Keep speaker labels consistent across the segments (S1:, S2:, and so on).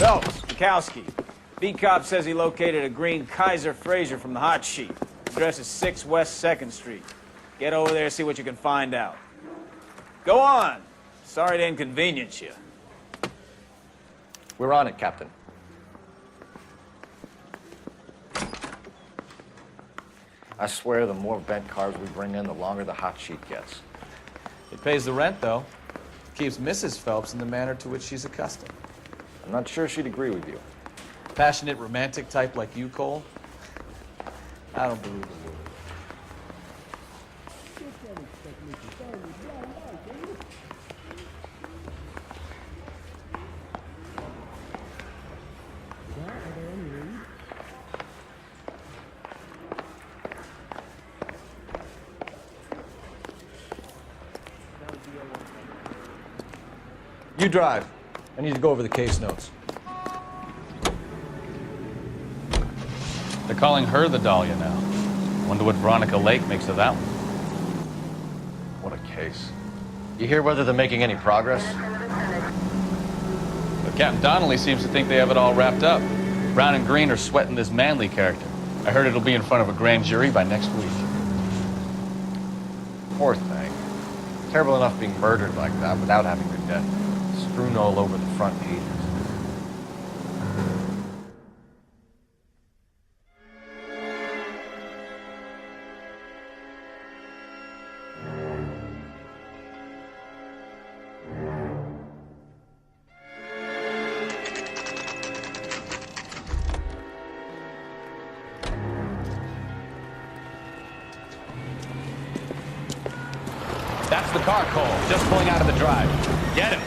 S1: Phelps, Bukowski. B-Cop says he located a green Kaiser Fraser from the hot sheet. Address is 6 West 2nd Street. Get over there, see what you can find out. Go on. Sorry to inconvenience you.
S2: We're on it, Captain. I swear the more bent cars we bring in, the longer the hot sheet gets.
S3: It pays the rent, though. Keeps Mrs. Phelps in the manner to which she's accustomed.
S2: I'm not sure she'd agree with you.
S3: Passionate, romantic type like you, Cole? I don't believe a word. You drive. I need to go over the case notes.
S4: They're calling her the Dahlia now. Wonder what Veronica Lake makes of that one.
S2: What a case. You hear whether they're making any progress?
S4: But Captain Donnelly seems to think they have it all wrapped up. Brown and Green are sweating this Manley character. I heard it'll be in front of a grand jury by next week.
S2: Poor thing. Terrible enough being murdered like that without having her death strewn all over the front pages.
S4: That's the car, Cole. Just pulling out of the drive. Get him.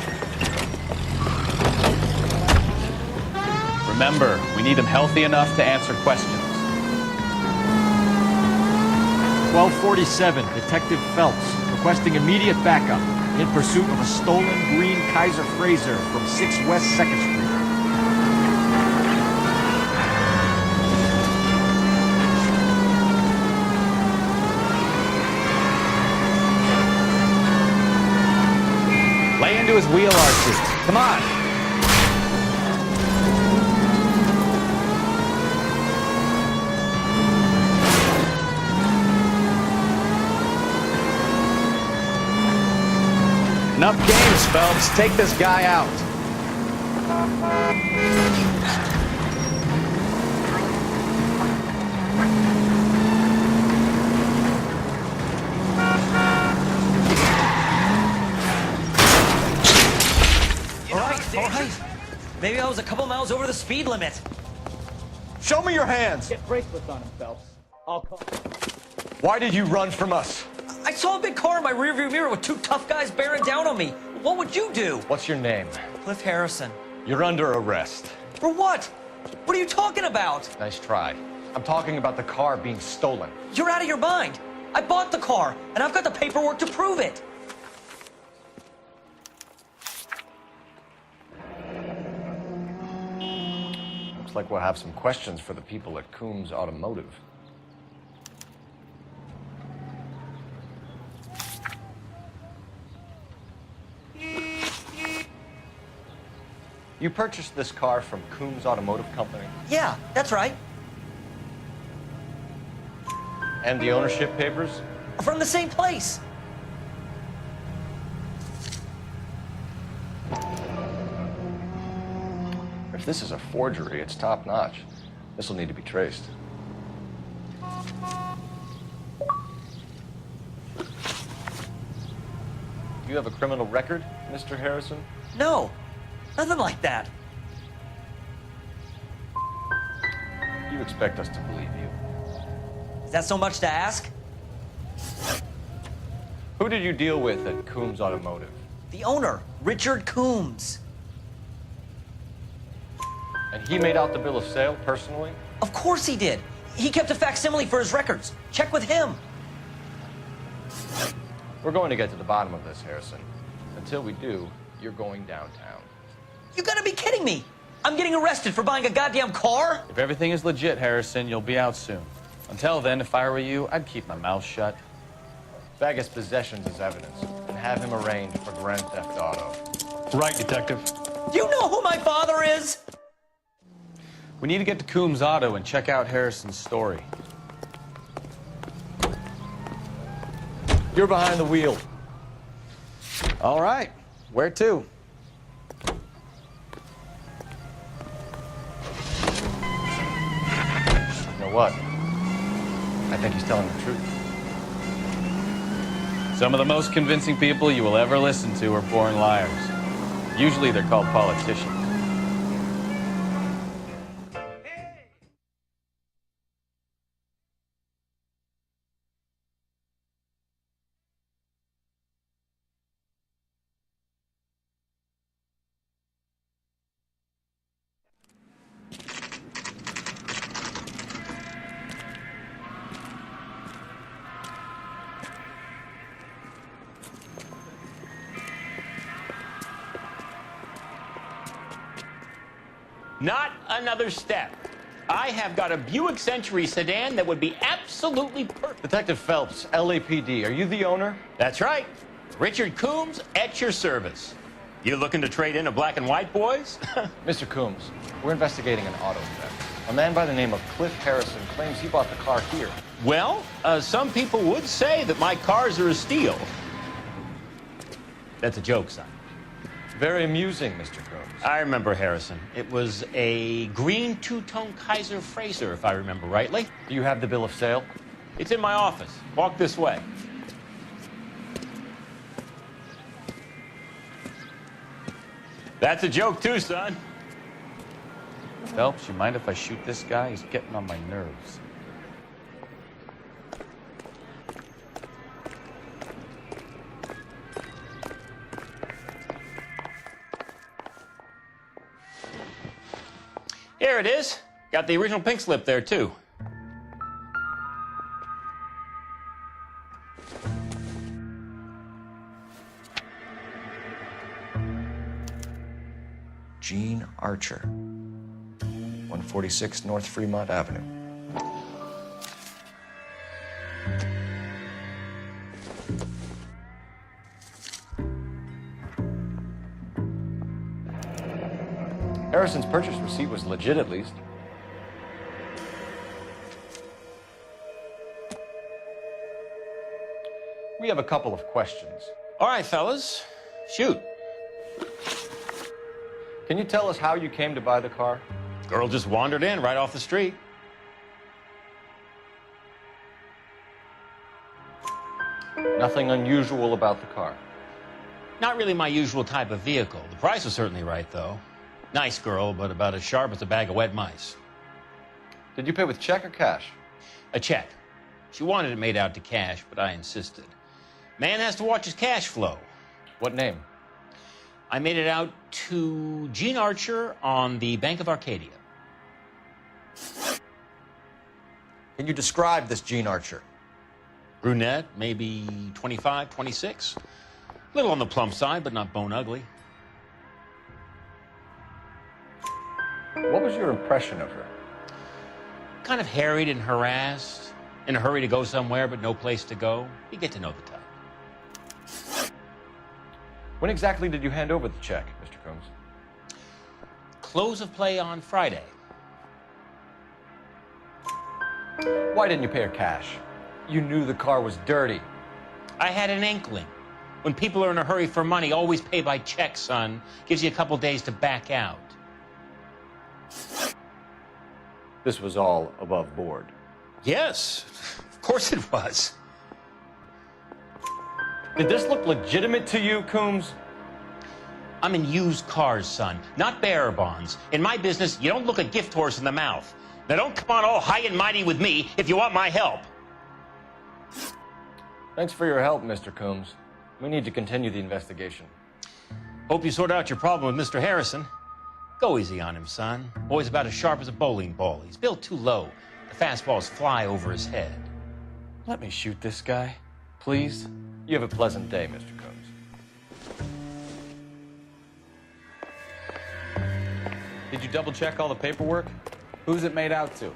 S4: Remember, we need him healthy enough to answer questions.
S5: 1247, Detective Phelps, requesting immediate backup in pursuit of a stolen green Kaiser Fraser from 6 West 2nd Street.
S4: Lay into his wheel arches. Come on. Enough games, Phelps. Take this guy out.
S6: All right. Maybe I was a couple miles over the speed limit.
S2: Show me your hands!
S1: Get bracelets on him, Phelps. I'll call.
S2: Why did you run from us?
S6: I saw a big car in my rearview mirror with 2 tough guys bearing down on me. What would you do?
S2: What's your name?
S6: Cliff Harrison.
S2: You're under arrest.
S6: For what? What are you talking about?
S2: Nice try. I'm talking about the car being stolen.
S6: You're out of your mind. I bought the car, and I've got the paperwork to prove it.
S2: Looks like we'll have some questions for the people at Coombs Automotive. You purchased this car from Coombs Automotive Company?
S6: Yeah, that's right.
S2: And the ownership papers?
S6: From the same place.
S2: If this is a forgery, it's top-notch. This will need to be traced. You have a criminal record, Mr. Harrison?
S6: No, nothing like that.
S2: You expect us to believe you.
S6: Is that so much to ask?
S2: Who did you deal with at Coombs Automotive?
S6: The owner, Richard Coombs.
S2: And he made out the bill of sale personally?
S6: Of course he did. He kept a facsimile for his records. Check with him.
S2: We're going to get to the bottom of this, Harrison. Until we do, you're going downtown.
S6: You gotta be kidding me. I'm getting arrested for buying a goddamn car?
S4: If everything is legit, Harrison, you'll be out soon. Until then, if I were you, I'd keep my mouth shut.
S2: Bag his possessions as evidence and have him arraigned for Grand Theft Auto.
S4: Right, Detective.
S6: Do you know who my father is?
S4: We need to get to Coombs Auto and check out Harrison's story.
S5: You're behind the wheel.
S3: All right. Where to?
S2: You know what? I think he's telling the truth.
S4: Some of the most convincing people you will ever listen to are born liars. Usually they're called politicians.
S7: Not another step. I have got a Buick Century sedan that would be absolutely perfect.
S2: Detective Phelps, LAPD, are you the owner?
S7: That's right. Richard Coombs at your service. You looking to trade in a black and white, boys?
S2: Mr. Coombs, we're investigating an auto theft. A man by the name of Cliff Harrison claims he bought the car here.
S7: Well, some people would say that my cars are a steal. That's a joke, son.
S2: Very amusing, Mr. Coombs.
S7: I remember Harrison. It was a green two-tone Kaiser Frazer, if I remember rightly.
S2: Do you have the bill of sale?
S7: It's in my office. Walk this way. That's a joke too, son.
S4: Phelps, you mind if I shoot this guy? He's getting on my nerves.
S7: Here it is. Got the original pink slip there, too.
S5: Gene Archer, 146 North Fremont Avenue.
S2: Harrison's purchase receipt was legit, at least. We have a couple of questions.
S7: All right, fellas. Shoot.
S2: Can you tell us how you came to buy the car?
S7: Girl just wandered in right off the street.
S2: Nothing unusual about the car.
S7: Not really my usual type of vehicle. The price was certainly right, though. Nice girl, but about as sharp as a bag of wet mice.
S2: Did you pay with check or cash?
S7: A check. She wanted it made out to cash, but I insisted. Man has to watch his cash flow.
S2: What name?
S7: I made it out to Gene Archer on the Bank of Arcadia.
S5: Can you describe this Gene Archer?
S7: Brunette, maybe 25, 26. A little on the plump side, but not bone ugly.
S2: What was your impression of her?
S7: Kind of harried and harassed. In a hurry to go somewhere, but no place to go. You get to know the type.
S2: When exactly did you hand over the check, Mr. Coombs?
S7: Close of play on Friday.
S2: Why didn't you pay her cash? You knew the car was dirty.
S7: I had an inkling. When people are in a hurry for money, always pay by check, son. Gives you a couple days to back out.
S2: This was all above board.
S7: Yes, of course it was.
S2: Did this look legitimate to you, Coombs?
S7: I'm in used cars, son, not bearer bonds. In my business, you don't look a gift horse in the mouth. Now don't come on all high and mighty with me if you want my help.
S2: Thanks for your help, Mr. Coombs. We need to continue the investigation.
S7: Hope you sort out your problem with Mr. Harrison. Go easy on him, son. Boy's about as sharp as a bowling ball. He's built too low. The fastballs fly over his head.
S4: Let me shoot this guy, please.
S2: You have a pleasant day, Mr. Coombs.
S3: Did you double check all the paperwork? Who's it made out to?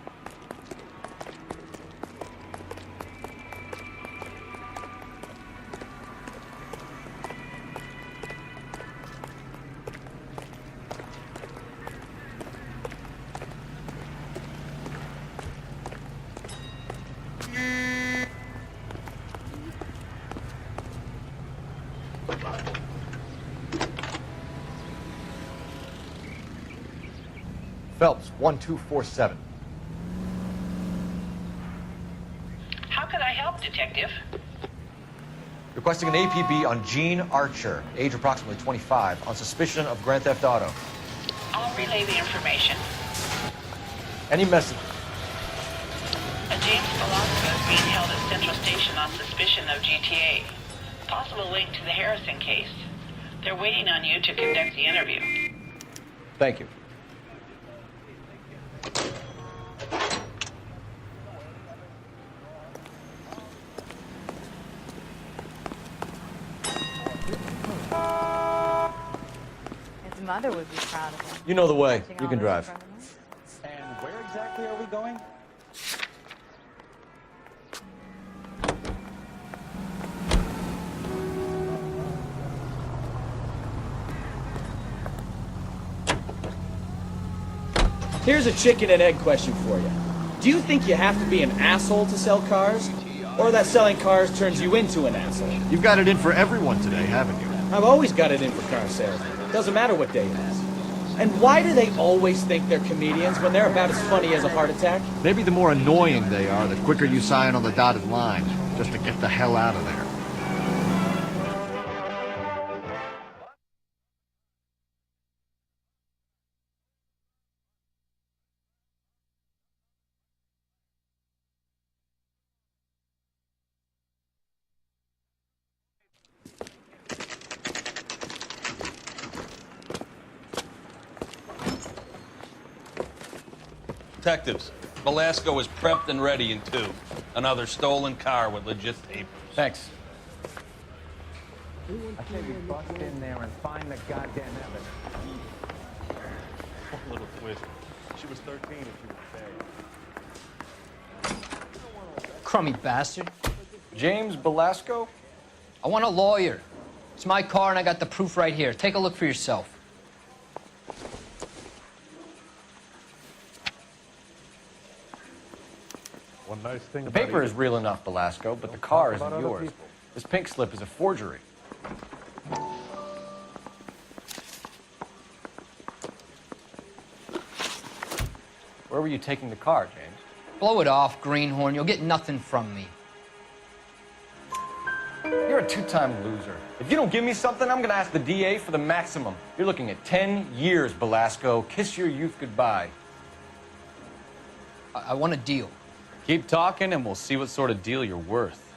S5: Phelps, 1247.
S8: How can I help, Detective?
S5: Requesting an APB on Gene Archer, age approximately 25, on suspicion of Grand Theft Auto.
S8: I'll relay the information.
S5: Any message?
S8: A James Velasco is being held at Central Station on suspicion of GTA. Possible link to the Harrison case. They're waiting on you to conduct the interview.
S5: Thank you.
S9: His mother would be proud of him.
S5: You know the way.
S9: Watching
S5: You
S9: all
S5: can
S9: this
S5: drive.
S9: in front of him.
S1: And where exactly are we going?
S10: Here's a chicken and egg question for you. Do you think you have to be an asshole to sell cars? Or that selling cars turns you into an asshole?
S5: You've got it in for everyone today, haven't you?
S10: I've always got it in for car sales. Doesn't matter what day it is. And why do they always think they're comedians when they're about as funny as a heart attack?
S5: Maybe the more annoying they are, the quicker you sign on the dotted line, just to get the hell out of there.
S11: Detectives, Velasco is prepped and ready in 2. Another stolen car with legit papers.
S2: Thanks.
S12: I say we bust in there and find the goddamn evidence.
S11: One little twist. She was 13 and she was married.
S6: Crummy bastard.
S2: James Velasco?
S6: I want a lawyer. It's my car and I got the proof right here. Take a look for yourself.
S12: One nice thing
S2: The
S12: about
S2: paper
S12: it-
S2: is real enough, Velasco, but the car isn't
S12: about other
S2: yours.
S12: people.
S2: This pink slip is a forgery. Where were you taking the car, James?
S6: Blow it off, greenhorn. You'll get nothing from me.
S2: You're a two-time loser. If you don't give me something, I'm gonna ask the DA for the maximum. You're looking at 10 years, Velasco. Kiss your youth goodbye.
S6: I want a deal.
S4: Keep talking and we'll see what sort of deal you're worth.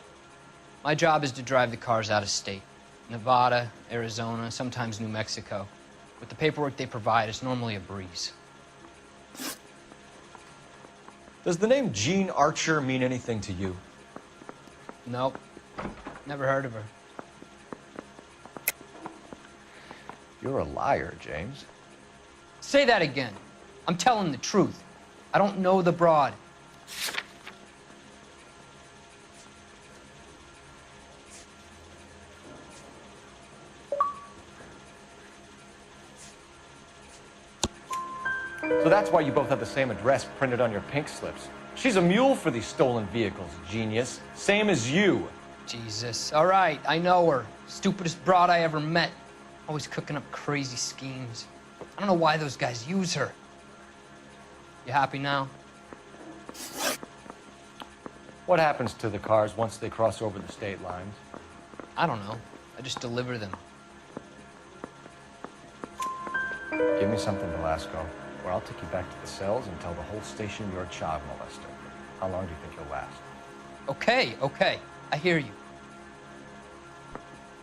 S6: My job is to drive the cars out of state. Nevada, Arizona, sometimes New Mexico. With the paperwork they provide, it's normally a breeze.
S5: Does the name Gene Archer mean anything to you?
S6: Nope. Never heard of her.
S2: You're a liar, James.
S6: Say that again. I'm telling the truth. I don't know the broad.
S2: So that's why you both have the same address printed on your pink slips. She's a mule for these stolen vehicles, genius. Same as you.
S6: Jesus. All right, I know her. Stupidest broad I ever met. Always cooking up crazy schemes. I don't know why those guys use her. You happy now?
S2: What happens to the cars once they cross over the state lines?
S6: I don't know. I just deliver them.
S2: Give me something, Velasco, or I'll take you back to the cells and tell the whole station you're a child molester. How long do you think you'll last?
S6: Okay. I hear you.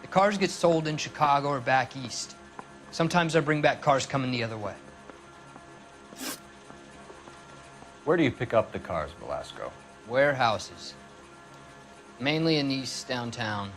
S6: The cars get sold in Chicago or back east. Sometimes I bring back cars coming the other way.
S2: Where do you pick up the cars, Velasco?
S6: Warehouses. Mainly in East downtown.